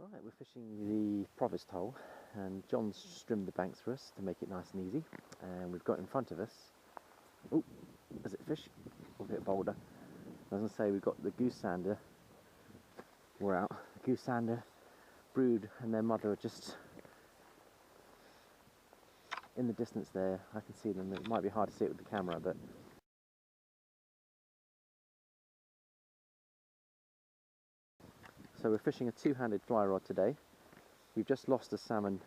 Right, we're fishing the provost hole, and John's trimmed the banks for us to make it nice and easy. And we've got in front of us, oh, is it fish? Or a bit boulder. I was going to say, we've got the goose sander. We're out. The goose sander, brood, and their mother are just in the distance there. I can see them. It might be hard to see it with the camera, but so we're fishing a two-handed fly rod today. We've just lost a salmon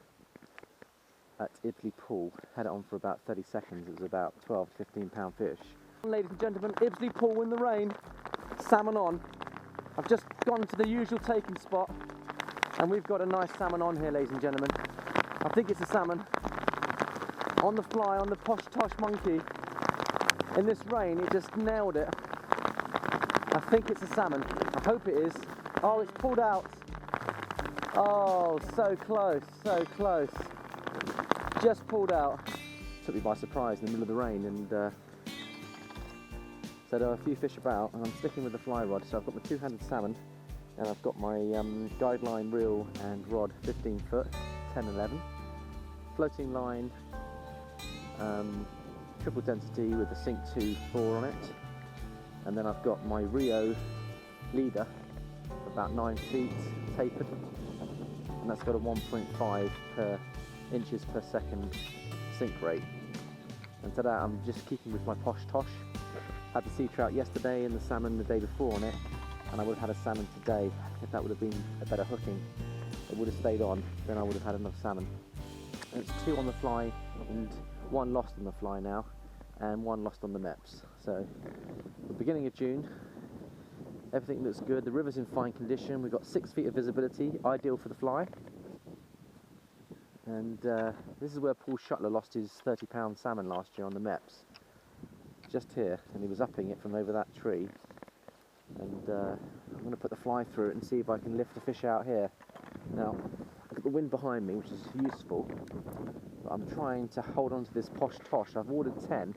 at Ibsley Pool. Had it on for about 30 seconds. It was about 12 to 15 pound fish. Ladies and gentlemen, Ibsley Pool in the rain. Salmon on. I've just gone to the usual taking spot and we've got a nice salmon on here, ladies and gentlemen. I think it's a salmon. On the fly, on the posh tosh monkey. In this rain, it just nailed it. I think it's a salmon. I hope it is. Oh, it's pulled out. Oh, so close, so close. Just pulled out. Took me by surprise in the middle of the rain, and so there are a few fish about, and I'm sticking with the fly rod. So I've got my two-handed salmon, and I've got my guideline reel and rod, 15 foot, 10-11. Floating line, triple density with the Sink 2 4 on it. And then I've got my Rio leader, about 9 feet, tapered, and that's got a 1.5 inches per second sink rate. And today I'm just keeping with my posh tosh. Had the sea trout yesterday and the salmon the day before on it, and I would have had a salmon today. If that would have been a better hooking, it would have stayed on, then I would have had enough salmon. And it's 2 on the fly and 1 lost on the fly now, and 1 lost on the MEPS. So the beginning of June, everything looks good. The river's in fine condition. We've got 6 feet of visibility, ideal for the fly. And this is where Paul Shuttler lost his 30-pound salmon last year on the MEPS. Just here, and he was upping it from over that tree. And I'm going to put the fly through it and see if I can lift the fish out here. Now, I've got the wind behind me, which is useful. But I'm trying to hold on to this posh tosh. I've ordered 10.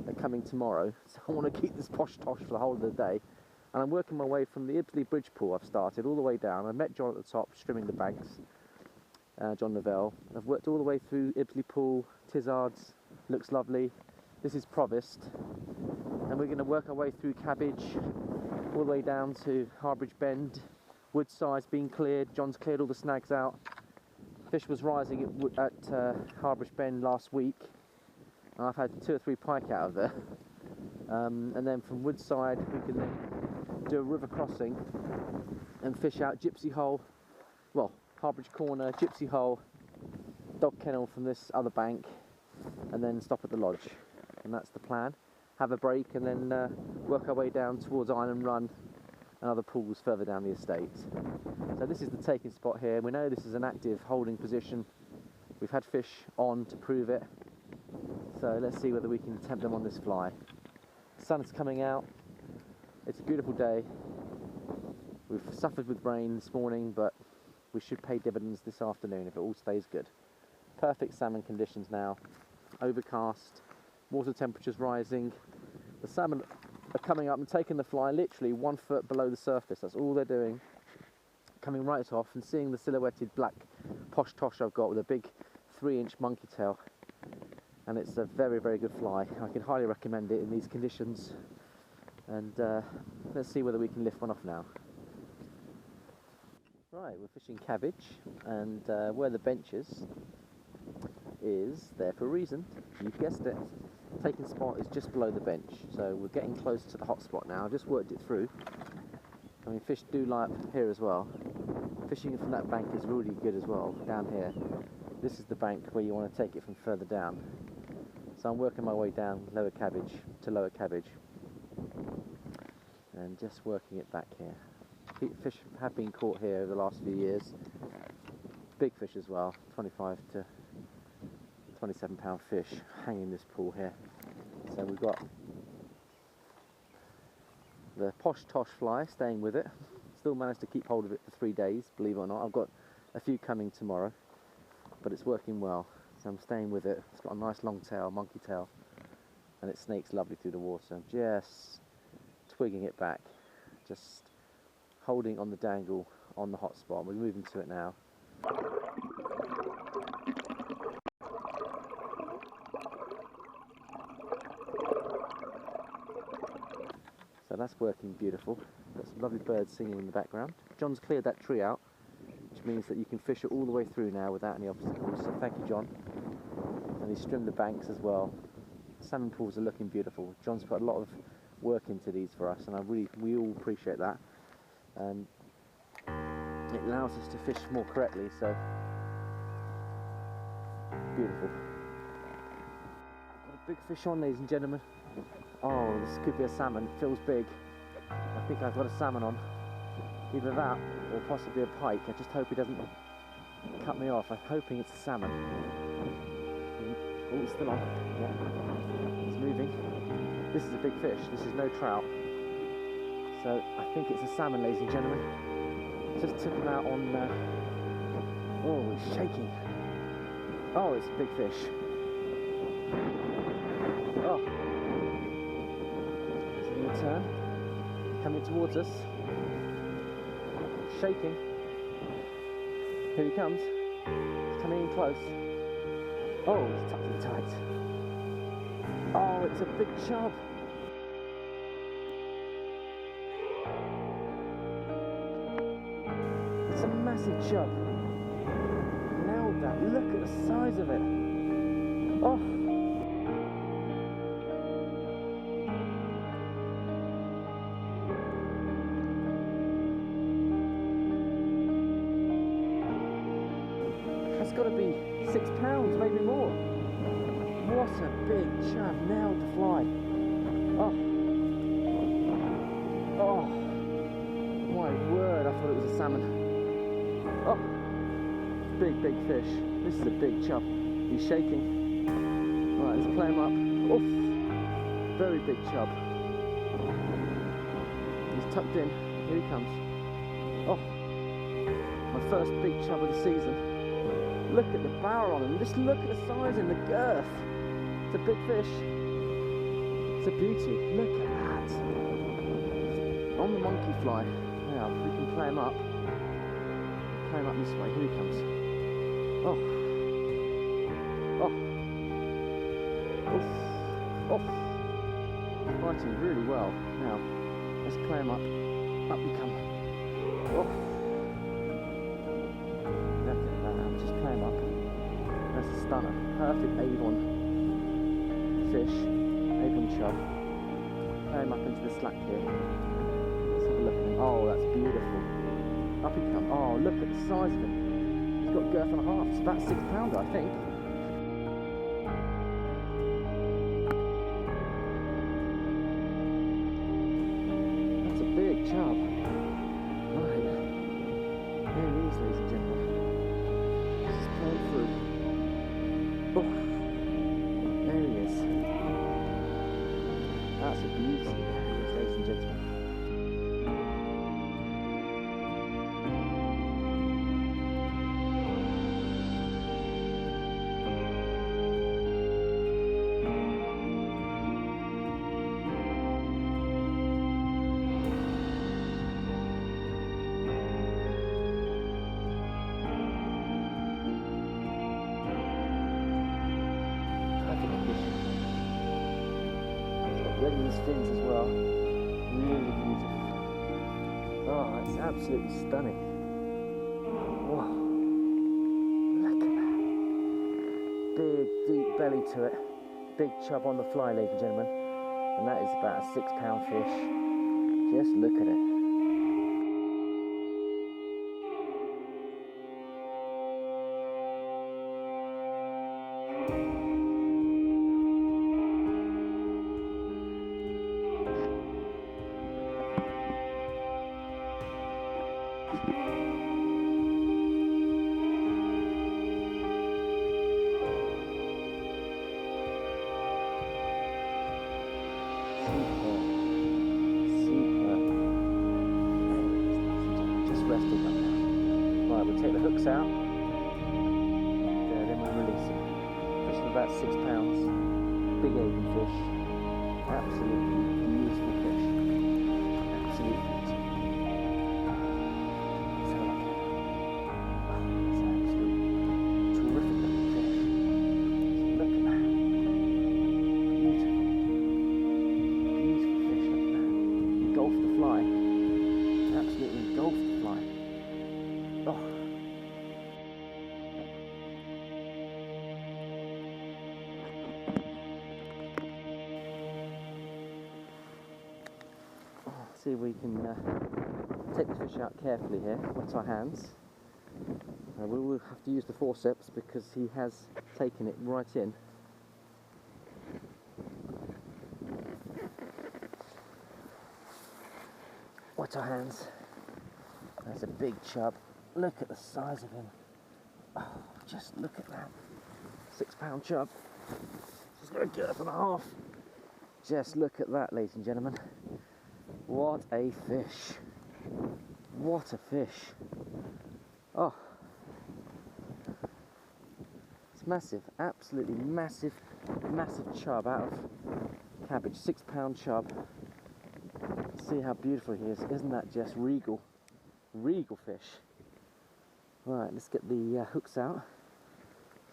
They're coming tomorrow, so I want to keep this posh tosh for the whole of the day. And I'm working my way from the Ibsley Bridge pool I've started all the way down. I met John at the top, trimming the banks, John Lavelle. I've worked all the way through Ibsley Pool, Tizards, looks lovely. This is Provost. And we're going to work our way through Cabbage, all the way down to Harbridge Bend. Woodside's been cleared, John's cleared all the snags out. Fish was rising at Harbridge Bend last week. And I've had 2 or 3 pike out of there. And then from Woodside we can then do a river crossing and fish out Gypsy Hole, well, Harbridge Corner, Gypsy Hole, Dog Kennel from this other bank, and then stop at the lodge. And that's the plan. Have a break and then work our way down towards Island Run and other pools further down the estate. So this is the taking spot here. We know this is an active holding position. We've had fish on to prove it. So let's see whether we can tempt them on this fly. The sun is coming out. It's a beautiful day. We've suffered with rain this morning, but we should pay dividends this afternoon if it all stays good. Perfect salmon conditions now. Overcast, water temperatures rising. The salmon are coming up and taking the fly literally 1 foot below the surface. That's all they're doing. Coming right off and seeing the silhouetted black posh tosh I've got with a big 3-inch monkey tail. And it's a very, very good fly. I can highly recommend it in these conditions. And let's see whether we can lift one off now. Right, we're fishing Cabbage, and where the bench is there for a reason. You've guessed it. Taking spot is just below the bench, so we're getting close to the hot spot now. I've just worked it through. I mean, fish do lie up here as well. Fishing from that bank is really good as well, down here. This is the bank where you want to take it from further down. So I'm working my way down lower Cabbage to lower Cabbage. And just working it back here. Fish have been caught here over the last few years. Big fish as well, 25 to 27 pound fish hanging in this pool here. So we've got the posh tosh fly staying with it. Still managed to keep hold of it for 3 days, believe it or not. I've got a few coming tomorrow, but it's working well. So I'm staying with it. It's got a nice long tail, monkey tail, and it snakes lovely through the water. I'm just twigging it back, just holding on the dangle on the hot spot. We're moving to it now. So that's working beautiful. Got some lovely birds singing in the background. John's cleared that tree out, which means that you can fish it all the way through now without any obstacles. So thank you, John. And he's trimmed the banks as well. Salmon pools are looking beautiful. John's put a lot of work into these for us, and we all appreciate that. And it allows us to fish more correctly, so beautiful. Got a big fish on, ladies and gentlemen. Oh, this could be a salmon. It feels big. I think I've got a salmon on. Either that or possibly a pike. I just hope he doesn't cut me off. I'm hoping it's a salmon. Oh, it's still on. Yeah. It's moving. This is a big fish. This is no trout. So I think it's a salmon, ladies and gentlemen. Just took him out on... oh, he's shaking. Oh, it's a big fish. Oh. He's going to turn. Coming towards us. Shaking. Here he comes. He's coming in close. Oh, it's tucked in tight. Oh, it's a big chub. It's a massive chub. Nailed that. Look at the size of it. Oh. That's got to be 6 pounds, maybe more. What a big chub. Nailed the fly. Oh. Oh. My word, I thought it was a salmon. Oh. Big, big fish. This is a big chub. He's shaking. Right, let's play him up. Oof. Very big chub. He's tucked in. Here he comes. Oh. My first big chub of the season. Look at the barrel on him. Just look at the size and the girth. It's a big fish. It's a beauty. Look at that. On the monkey fly. Now, if we can play him up. Play him up this way. Here he comes. Oh. Oh. Oof. Off. Fighting really well. Now, let's play him up. Up we come. Oh. Play him up. That's a stunner. Perfect Avon fish. Avon chub. Play him up into the slack here. Let's have a look at him. Oh, that's beautiful. Up he comes. Oh, look at the size of him. He's got a girth and a half. It's about 6 pounder, I think. That's a big chub. Right. There he is, ladies and gentlemen. Through. Oh, there he is. That's a beauty, ladies and gentlemen. Red in his fins as well. Really beautiful. Oh, it's absolutely stunning. Whoa. Look at that. Big, deep belly to it. Big chub on the fly, ladies and gentlemen. And that is about a 6 pound fish. Just look at it. Right, we'll take the hooks out. There, then we'll release it. Fish of about 6 pounds. Big Avon fish. Absolutely beautiful fish. Absolutely beautiful. Let's have a See if we can take the fish out carefully here, wet our hands. We will have to use the forceps because he has taken it right in. Wet our hands. That's a big chub. Look at the size of him. Oh, just look at that. 6 pound chub. Just going to get up and a half. Just look at that, ladies and gentlemen. What a fish. What a fish. Oh. It's massive. Absolutely massive, massive chub out of Cabbage. 6 pound chub. See how beautiful he is. Isn't that just regal? Regal fish. Right, let's get the hooks out.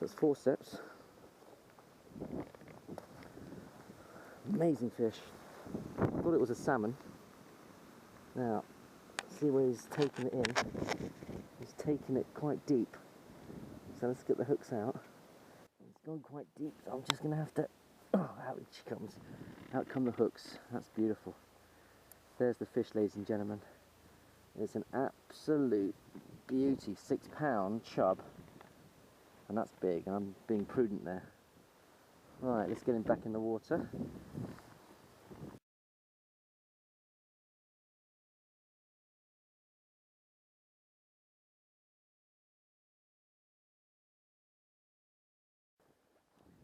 That's forceps. Amazing fish. I thought it was a salmon. Now, see where he's taking it in. He's taking it quite deep. So let's get the hooks out. It's gone quite deep, so I'm just going to have to... Oh, out she comes. Out come the hooks. That's beautiful. There's the fish, ladies and gentlemen. It's an absolute beauty. 6 pound chub. And that's big, and I'm being prudent there. Right, let's get him back in the water.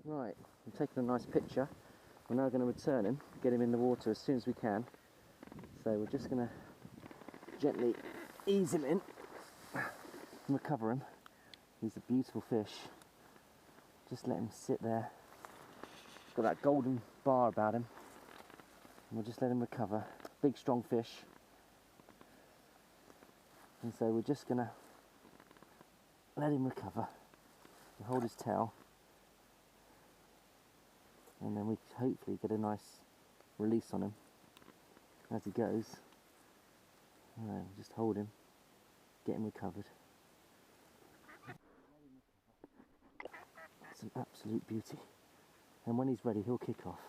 Right, I'm taking a nice picture. We're now going to return him, get him in the water as soon as we can. So we're just going to gently ease him in and recover him. He's a beautiful fish. Just let him sit there. He's got that golden bar about him. And we'll just let him recover. Big strong fish. And so we're just going to let him recover. We'll hold his tail. And then we hopefully get a nice release on him as he goes. Alright, we'll just hold him, get him recovered. It's an absolute beauty. And when he's ready, he'll kick off.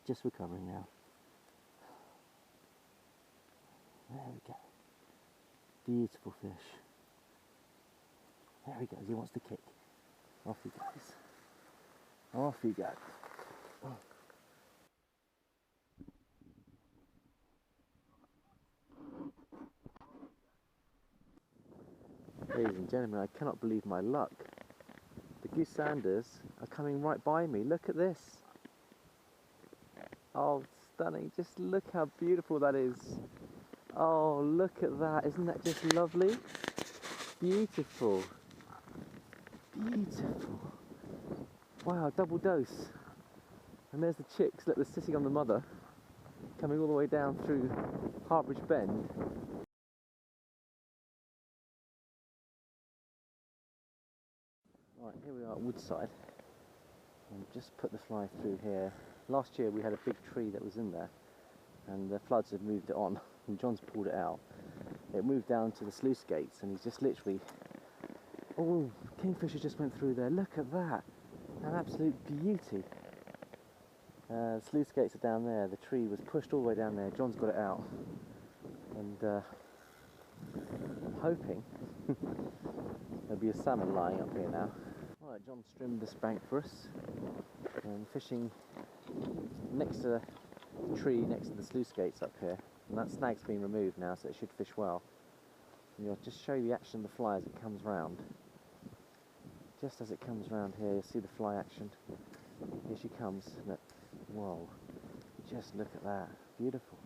Just recovering now. There we go. Beautiful fish. There he goes, he wants to kick. Off he goes. Off he goes. Oh. Ladies and gentlemen, I cannot believe my luck. The goosanders are coming right by me. Look at this. Oh, stunning. Just look how beautiful that is. Oh, look at that. Isn't that just lovely? Beautiful. Beautiful. Wow, double dose. And there's the chicks. Look, they're sitting on the mother, coming all the way down through Harbridge Bend. Right, here we are at Woodside. And just put the fly through here. Last year we had a big tree that was in there, and the floods have moved it on, and John's pulled it out. It moved down to the sluice gates, and he's just literally... Oh, kingfisher just went through there. Look at that. An absolute beauty. The sluice gates are down there. The tree was pushed all the way down there. John's got it out. And I'm hoping there'll be a salmon lying up here now. Right, John's trimmed this bank for us. And fishing next to the tree, next to the sluice gates up here. And that snag's been removed now, so it should fish well. And I'll just show you the action of the fly as it comes round. Just as it comes round here, you'll see the fly action. Here she comes. Look. Whoa. Just look at that. Beautiful.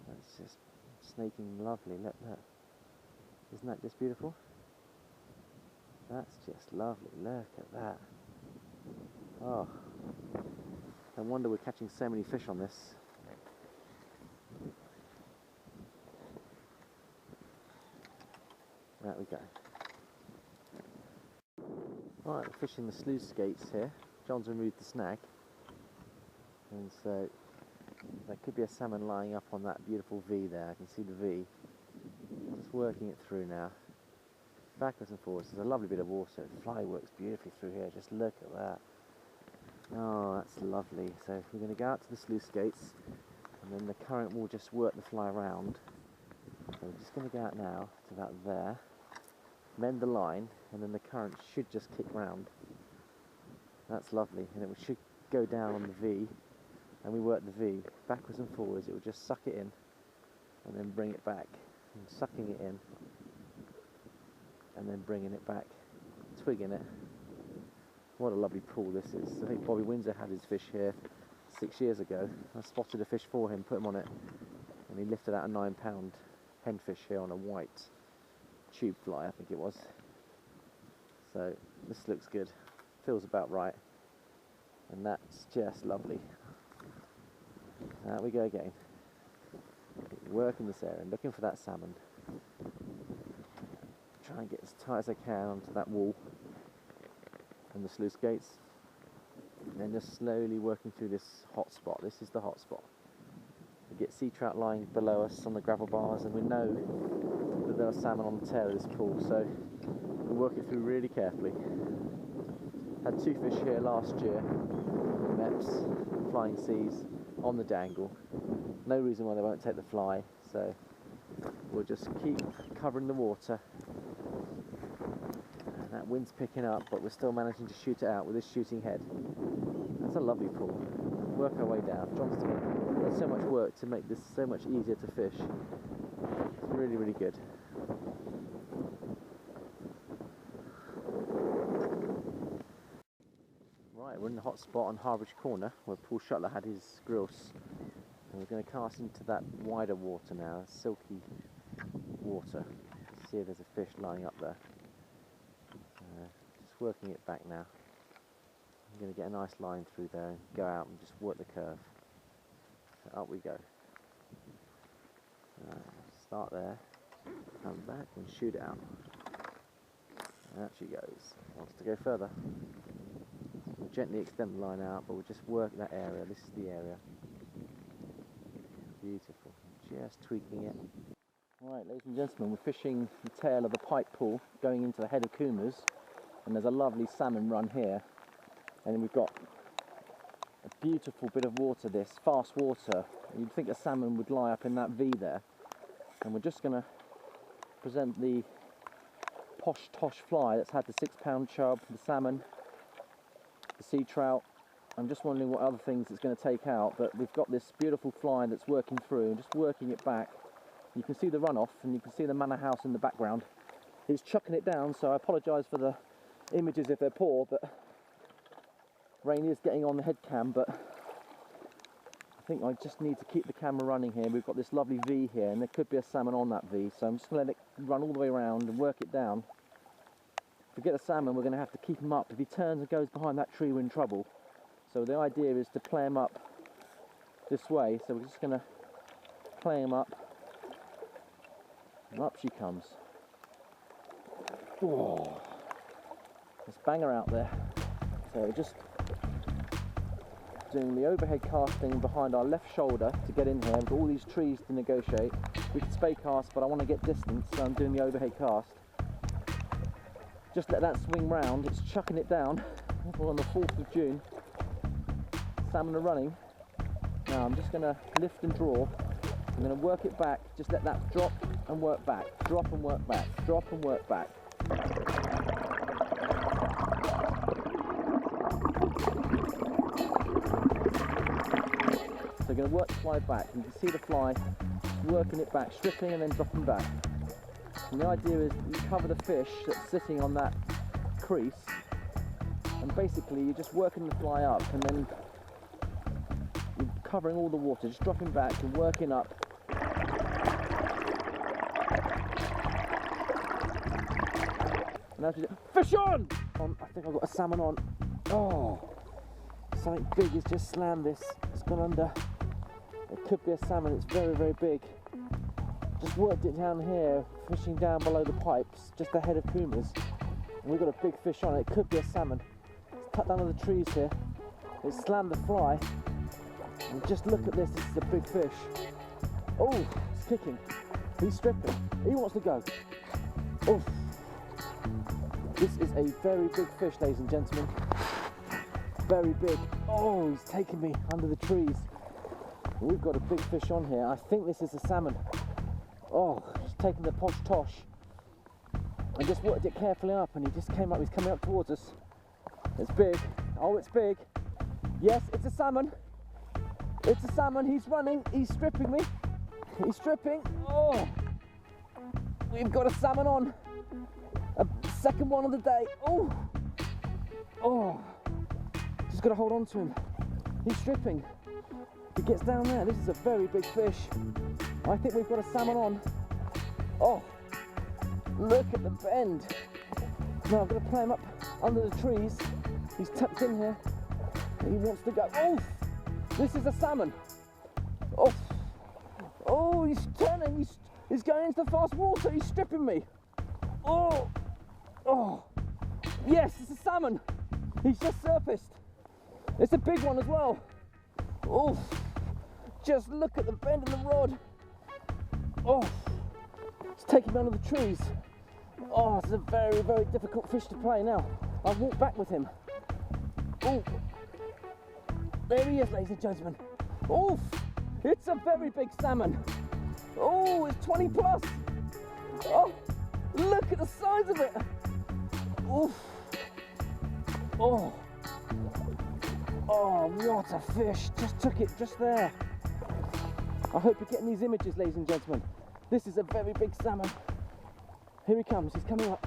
That's just snaking lovely. Look, look. Isn't that just beautiful? That's just lovely. Look at that. Oh. No wonder we're catching so many fish on this. There we go. Right, we're fishing the sluice gates here. John's removed the snag, and so there could be a salmon lying up on that beautiful V there. I can see the V. Just working it through now, backwards and forwards. There's a lovely bit of water. The fly works beautifully through here. Just look at that. Oh, that's lovely. So we're going to go out to the sluice gates, and then the current will just work the fly around. So we're just going to go out now to about there, mend the line, and then the current should just kick round. That's lovely, and it should go down on the V, and we work the V backwards and forwards. It will just suck it in and then bring it back, and sucking it in and then bringing it back, twigging it. What a lovely pool this is. I think Bobby Windsor had his fish here 6 years ago. I spotted a fish for him, put him on it, and he lifted out a 9-pound henfish here on a white tube fly, I think it was. So this looks good, feels about right, and that's just lovely. Out we go again, working this area, looking for that salmon. Try and get as tight as I can onto that wall and the sluice gates, and then just slowly working through this hot spot. This is the hot spot. We get sea trout lying below us on the gravel bars, and we know that there are salmon on the tail of this pool, so we work it through really carefully. Had 2 fish here last year, meps, flying seas, on the dangle. No reason why they won't take the fly, so we'll just keep covering the water. And that wind's picking up, but we're still managing to shoot it out with this shooting head. That's a lovely pool. Work our way down. John's done so much work to make this so much easier to fish. It's really, really good. Right, we're in the hot spot on Harbridge Corner where Paul Shuttler had his grilse, and we're going to cast into that wider water now, silky water. See if there's a fish lying up there. Just working it back now. I'm going to get a nice line through there and go out and just work the curve. So up we go. Start there, come back and shoot it out. Out she goes. Wants to go further. We'll gently extend the line out, but we'll just work that area. This is the area. Beautiful. Just tweaking it. Right, ladies and gentlemen, we're fishing the tail of the pike pool going into the head of Coomers, and there's a lovely salmon run here, and we've got a beautiful bit of water, this fast water. You'd think a salmon would lie up in that V there, and we're just going to present the posh tosh fly that's had the 6-pound chub, the salmon, the sea trout. I'm just wondering what other things it's going to take out, but we've got this beautiful fly that's working through, and just working it back. You can see the runoff, and you can see the manor house in the background. He's chucking it down, so I apologise for the images if they're poor, but rain is getting on the head cam, but I think I just need to keep the camera running here. We've got this lovely V here, and there could be a salmon on that V, so I'm just going to let it run all the way around and work it down. If we get a salmon, we're going to have to keep him up. If he turns and goes behind that tree, we're in trouble. So the idea is to play him up this way, so we're just going to play him up, and up she comes. Oh, let's bang her out there. So just doing the overhead casting behind our left shoulder to get in here. We've got all these trees to negotiate. We could spay cast, but I want to get distance, so I'm doing the overhead cast. Just let that swing round. It's chucking it down. We're on the 4th of June. Salmon are running. Now I'm just going to lift and draw. I'm going to work it back. Just let that drop and work back. Drop and work back. Drop and work back. So I'm going to work the fly back. You can see the fly working it back, stripping and then dropping back. And the idea is you cover the fish that's sitting on that crease, and basically you're just working the fly up, and then you're covering all the water, just dropping back and working up. And as you fish on! I think I've got a salmon on. Oh, something big has just slammed this. It's gone under. It could be a salmon. It's very, very big. Just worked it down here, fishing down below the pipes, just ahead of Coomers. And we've got a big fish on it. It could be a salmon. It's cut down on the trees here. It slammed the fly. And just look at this. This is a big fish. Oh, it's kicking. He's stripping. He wants to go. Oh. This is a very big fish, ladies and gentlemen. Very big. Oh, he's taking me under the trees. We've got a big fish on here. I think this is a salmon. Oh, he's taking the posh tosh. I just worked it carefully up and he just came up. He's coming up towards us. It's big. Oh, it's big. Yes, it's a salmon. It's a salmon. He's running. He's stripping me. He's stripping. Oh, we've got a salmon on. A second one of the day. Oh, oh. Just got to hold on to him. He's stripping. He gets down there. This is a very big fish. I think we've got a salmon on. Oh, look at the bend. Now I'm going to play him up under the trees. He's tucked in here. He wants to go. Oh, this is a salmon. Oh, oh, he's turning. He's going into the fast water. He's stripping me. Oh, oh, yes, it's a salmon. He's just surfaced. It's a big one as well. Oh, just look at the bend in the rod. Oh, it's taking me under the trees. Oh, it's a very, very difficult fish to play now. I'll walk back with him. Oh, there he is, ladies and gentlemen. Oh, it's a very big salmon. Oh, it's 20 plus. Oh, look at the size of it. Oh, oh, oh, what a fish. Just took it just there. I hope you're getting these images, ladies and gentlemen. This is a very big salmon. Here he comes. He's coming up.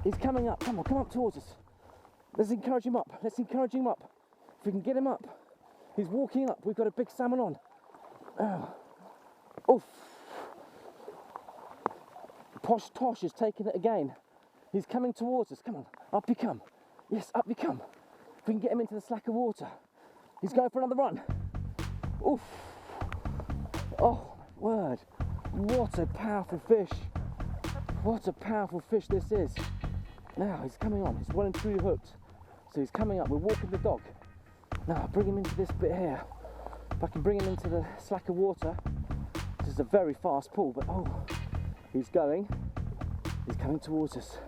He's coming up. Come on, come up towards us. Let's encourage him up. Let's encourage him up. If we can get him up. He's walking up. We've got a big salmon on. Oh. Oof. Posh Tosh is taking it again. He's coming towards us. Come on. Up you come. Yes, up you come. If we can get him into the slack of water. He's going for another run. Oof. Oh, my word. What a powerful fish. What a powerful fish this is. Now, he's coming on. He's well and truly hooked. So he's coming up. We're walking the dog. Now, bring him into this bit here. If I can bring him into the slack of water. This is a very fast pull, but oh, he's going. He's coming towards us.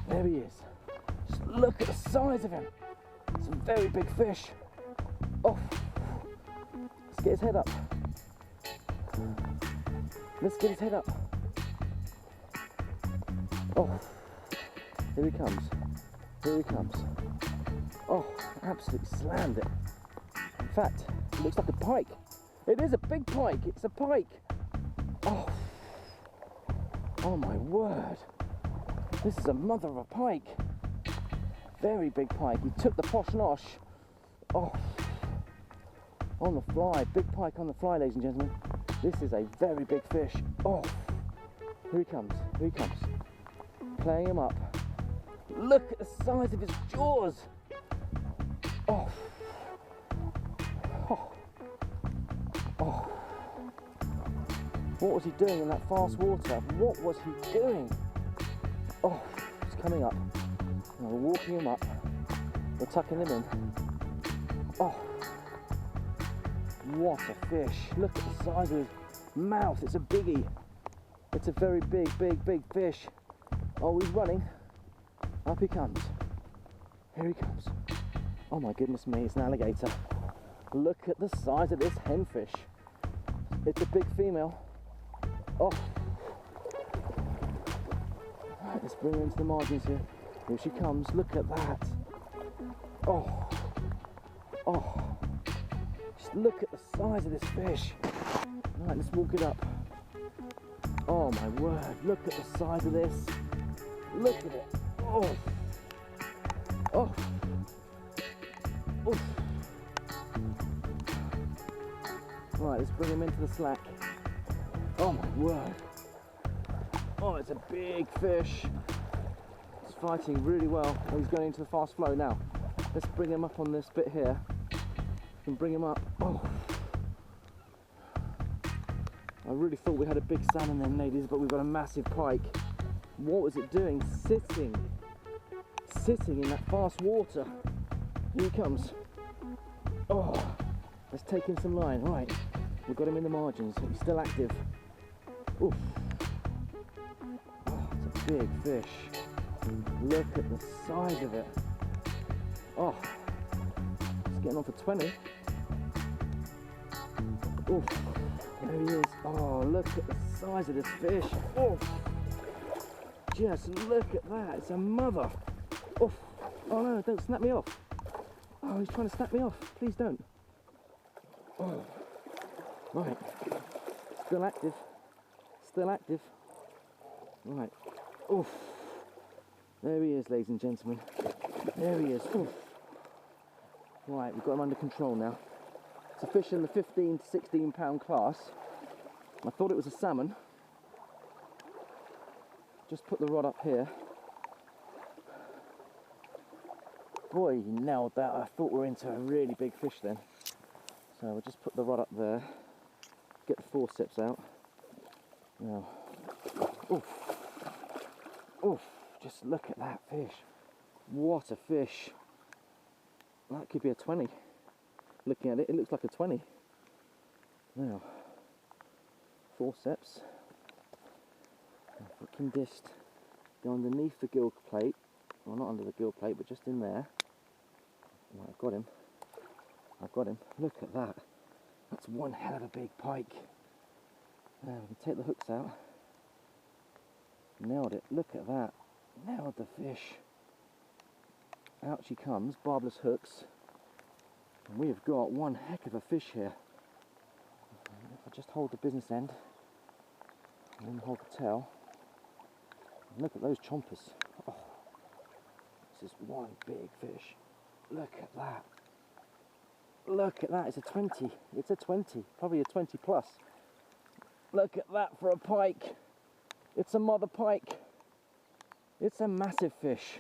There he is. Just look at the size of him. It's a very big fish. Oh, let's get his head up. Let's get his head up. Oh, here he comes. Here he comes. Oh, absolutely slammed it. In fact, it looks like a pike. It is a big pike. It's a pike. Oh, oh my word. This is a mother of a pike. Very big pike. He took the posh nosh. Oh, on the fly. Big pike on the fly, ladies and gentlemen. This is a very big fish. Oh, here he comes. Here he comes. Playing him up. Look at the size of his jaws. Oh. Oh. Oh. What was he doing in that fast water? What was he doing? Oh, he's coming up. Now we're walking him up. We're tucking him in. Oh. What a fish. Look at the size of his mouth. It's a biggie. It's a very big, big, big fish. Oh, he's running. Up he comes. Here he comes. Oh my goodness me, it's an alligator. Look at the size of this henfish. It's a big female. Oh. Right, let's bring her into the margins here. Here she comes. Look at that. Oh. Oh. Just look at the size of this fish. Right, let's walk it up. Oh my word, look at the size of this. Look at it. Oh. Oh. Oh. Right, let's bring him into the slack. Oh my word. Oh, it's a big fish. He's fighting really well. Oh, he's going into the fast flow now. Let's bring him up on this bit here. And bring him up. Oh. I really thought we had a big salmon then, ladies, but we've got a massive pike. What was it doing? Sitting in that fast water. Here he comes. Oh, let's take in some line. Right, we've got him in the margins. He's still active. Oof. Oh, it's a big fish. Look at the size of it. Oh, it's getting on for 20. Oof. There he is. Oh, look at the size of this fish. Oof. Just look at that. It's a mother. Oof. Oh no, don't snap me off. Oh, he's trying to snap me off. Please don't. Oh. Right. Still active. Still active. Right. Oof. There he is, ladies and gentlemen. There he is. Oof. Right, we've got him under control now. It's a fish in the 15 to 16 pound class. I thought it was a salmon. Just put the rod up here. Boy, he nailed that. I thought we were into a really big fish then. So we'll just put the rod up there. Get the forceps out. Now, oof. Oof. Just look at that fish. What a fish. That could be a 20. Looking at it, it looks like a 20. Now, forceps. Fucking disc. Go underneath the gill plate. Well, not under the gill plate, but just in there. Right, I've got him. I've got him. Look at that. That's one hell of a big pike. Now we can take the hooks out. Nailed it. Look at that. Nailed the fish. Out she comes. Barbless hooks. And we have got one heck of a fish here. If I just hold the business end and then hold the tail. Look at those chompers. Oh, this is one big fish. Look at that. Look at that. It's a 20. It's a 20. Probably a 20 plus. Look at that for a pike. It's a mother pike. It's a massive fish.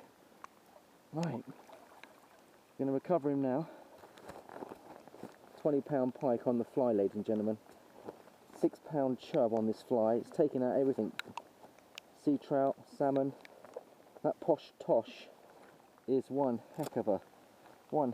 Right. Going to recover him now. 20 pound pike on the fly, ladies and gentlemen. 6 pound chub on this fly. It's taking out everything. Sea trout, salmon. That posh tosh is one heck of a fly.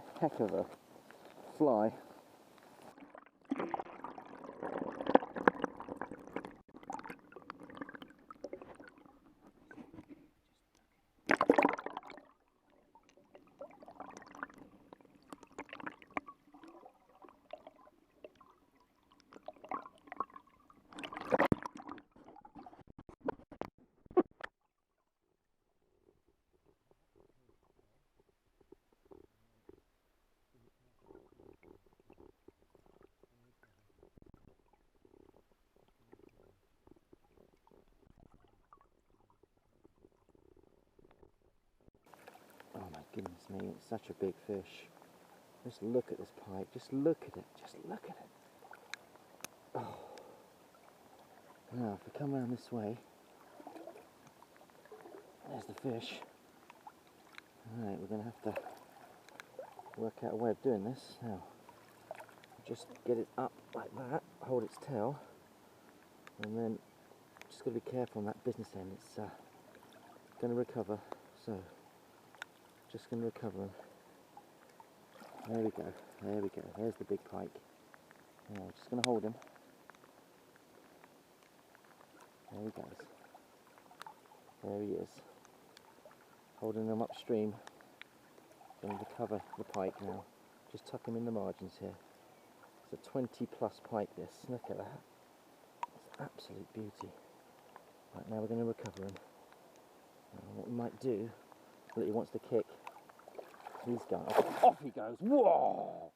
Oh my goodness me, it's such a big fish. Just look at this pike, just look at it, just look at it. Oh. Now if we come around this way, there's the fish. Alright, we're going to have to work out a way of doing this. Now, just get it up like that, hold its tail, and then just got to be careful on that business end. It's going to recover, so just going to recover him. There we go, there we go, there's the big pike. Now, just going to hold him. There he goes. There he is. Holding him upstream. Going to recover the pike now. Just tuck him in the margins here. It's a 20 plus pike this. Look at that. It's absolute beauty. Right, now we're going to recover him. Now, what we might do, that he wants to kick. He's going. Off he goes. Whoa!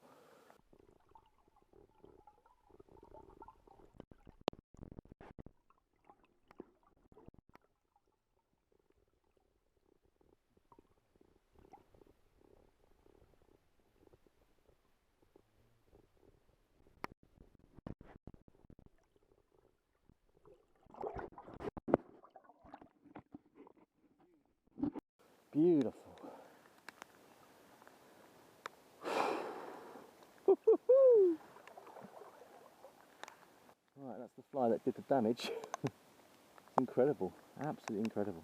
Beautiful. Right, that's the fly that did the damage. It's incredible, absolutely incredible.